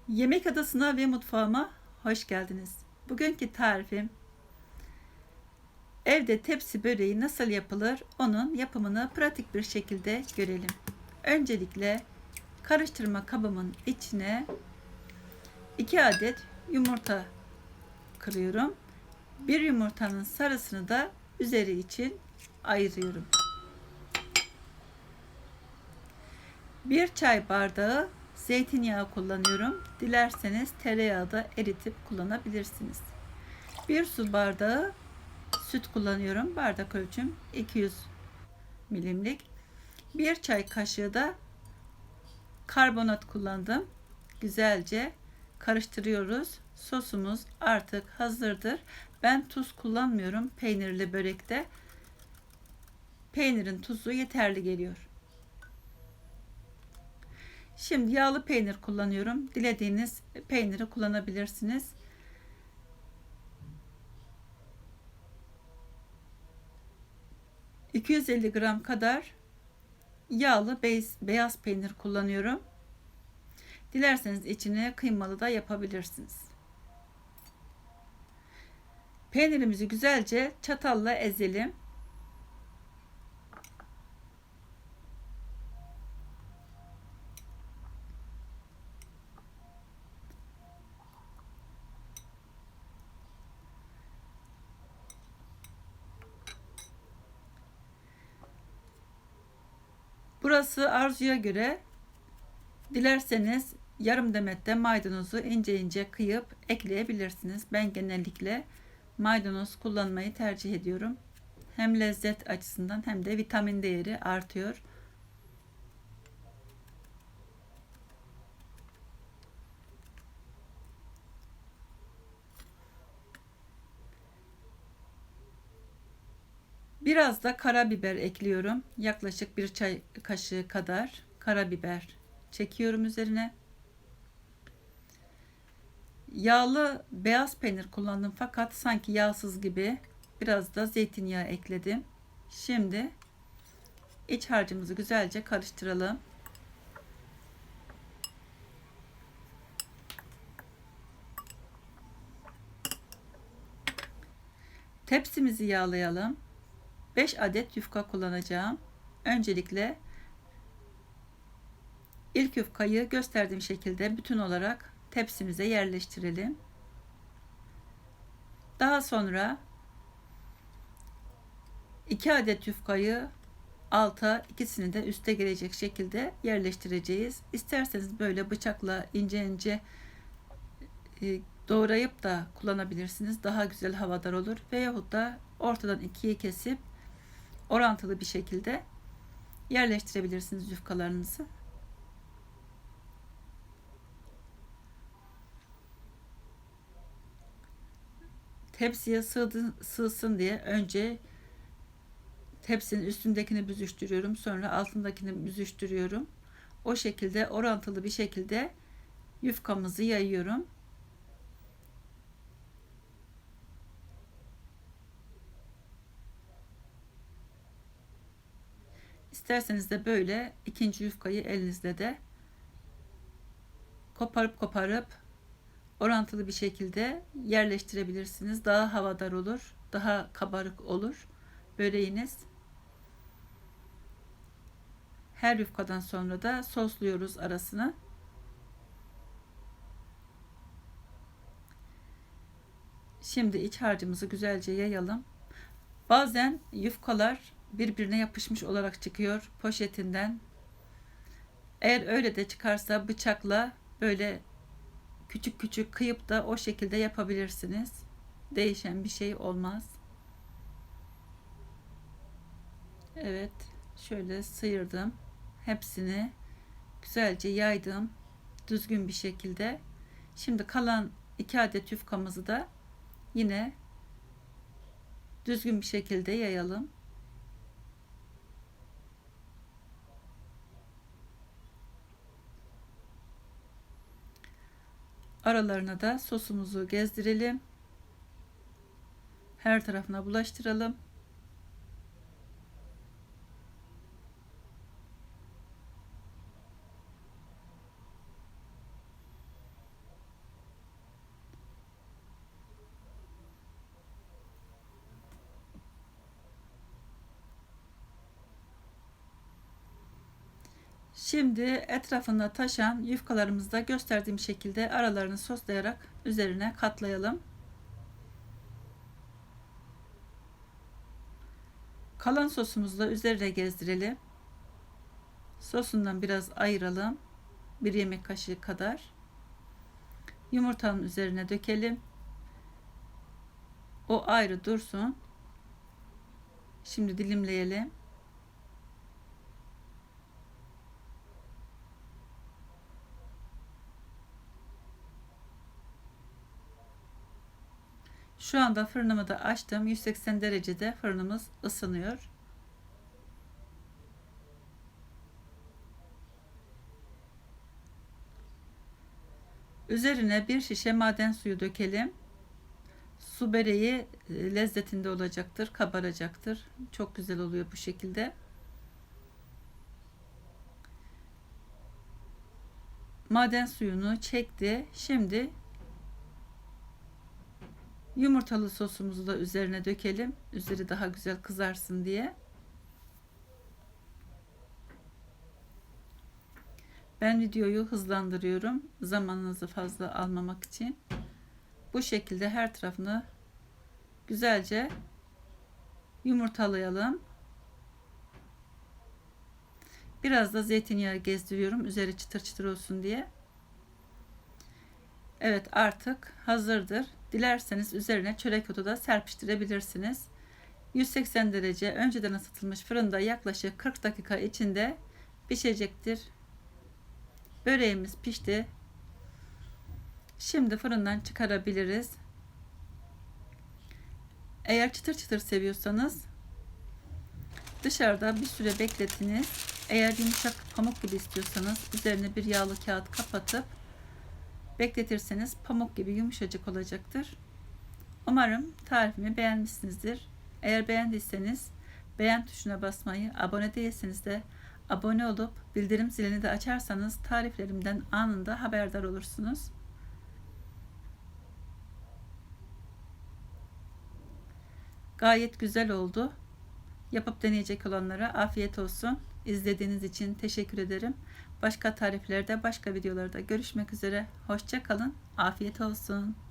Yemek adasına ve mutfağıma hoş geldiniz. Bugünkü tarifim evde tepsi böreği nasıl yapılır, onun yapımını pratik bir şekilde görelim. Öncelikle karıştırma kabımın içine 2 adet yumurta kırıyorum. Bir yumurtanın sarısını da üzeri için ayırıyorum. 1 çay bardağı zeytinyağı kullanıyorum. Dilerseniz tereyağı da eritip kullanabilirsiniz. 1 su bardağı süt kullanıyorum. Bardak ölçüm 200 milimlik. 1 çay kaşığı da karbonat kullandım. Güzelce karıştırıyoruz. Sosumuz artık hazırdır. Ben tuz kullanmıyorum peynirli börekte. Peynirin tuzu yeterli geliyor. Şimdi yağlı peynir kullanıyorum. Dilediğiniz peyniri kullanabilirsiniz. ...250 gram kadar yağlı beyaz peynir kullanıyorum. Dilerseniz içine kıymalı da yapabilirsiniz. Peynirimizi güzelce çatalla ezelim. Burası arzuya göre. Dilerseniz yarım demet de maydanozu ince ince kıyıp ekleyebilirsiniz. Ben genellikle maydanoz kullanmayı tercih ediyorum. Hem lezzet açısından hem de vitamin değeri artıyor. Biraz da karabiber ekliyorum. Yaklaşık 1 çay kaşığı kadar karabiber çekiyorum üzerine. Yağlı beyaz peynir kullandım fakat sanki yağsız gibi, biraz da zeytinyağı ekledim. Şimdi iç harcımızı güzelce karıştıralım. Tepsimizi yağlayalım. 5 adet yufka kullanacağım. Öncelikle ilk yufkayı gösterdiğim şekilde bütün olarak tepsimize yerleştirelim. Daha sonra 2 adet yufkayı alta, ikisini de üste gelecek şekilde yerleştireceğiz. İsterseniz böyle bıçakla ince ince doğrayıp da kullanabilirsiniz. Daha güzel havadar olur. Veyahut da ortadan ikiye kesip orantılı bir şekilde yerleştirebilirsiniz yufkalarınızı. Tepsiye sığsın diye önce tepsinin üstündekini büzüştürüyorum. Sonra altındakini büzüştürüyorum. O şekilde orantılı bir şekilde yufkamızı yayıyorum. İsterseniz de böyle ikinci yufkayı elinizde de koparıp orantılı bir şekilde yerleştirebilirsiniz. Daha havadar olur, daha kabarık olur böreğiniz. Her yufkadan sonra da sosluyoruz arasını. Şimdi iç harcımızı güzelce yayalım. Bazen yufkalar birbirine yapışmış olarak çıkıyor poşetinden. Eğer öyle de çıkarsa bıçakla böyle küçük küçük kıyıp da o şekilde yapabilirsiniz. Değişen bir şey olmaz. Evet, şöyle sıyırdım. Hepsini güzelce yaydım. Düzgün bir şekilde. Şimdi kalan 2 adet yufkamızı da yine düzgün bir şekilde yayalım. Aralarına da sosumuzu gezdirelim. Her tarafına bulaştıralım. Şimdi etrafında taşan yufkalarımızı da gösterdiğim şekilde aralarını soslayarak üzerine katlayalım. Kalan sosumuzu da üzerine gezdirelim. Sosundan biraz ayıralım. 1 yemek kaşığı kadar. Yumurtanın üzerine dökelim. O ayrı dursun. Şimdi dilimleyelim. Şu anda fırınımı da açtım. 180 derecede fırınımız ısınıyor. Üzerine bir şişe maden suyu dökelim. Su böreği lezzetinde olacaktır, kabaracaktır. Çok güzel oluyor bu şekilde. Maden suyunu çekti. Şimdi yumurtalı sosumuzu da üzerine dökelim. Üzeri daha güzel kızarsın diye. Ben videoyu hızlandırıyorum. Zamanınızı fazla almamak için. Bu şekilde her tarafını güzelce yumurtalayalım. Biraz da zeytinyağı gezdiriyorum. Üzeri çıtır çıtır olsun diye. Evet, artık hazırdır. Dilerseniz üzerine çörek otu da serpiştirebilirsiniz. 180 derece önceden ısıtılmış fırında yaklaşık 40 dakika içinde pişecektir. Böreğimiz pişti. Şimdi fırından çıkarabiliriz. Eğer çıtır çıtır seviyorsanız dışarıda bir süre bekletiniz. Eğer yumuşak pamuk gibi istiyorsanız üzerine bir yağlı kağıt kapatıp bekletirseniz pamuk gibi yumuşacık olacaktır. Umarım tarifimi beğenmişsinizdir. Eğer beğendiyseniz beğen tuşuna basmayı, abone değilseniz de abone olup bildirim zilini de açarsanız tariflerimden anında haberdar olursunuz. Gayet güzel oldu. Yapıp deneyecek olanlara afiyet olsun. İzlediğiniz için teşekkür ederim. Başka tariflerde, başka videolarda görüşmek üzere. Hoşça kalın. Afiyet olsun.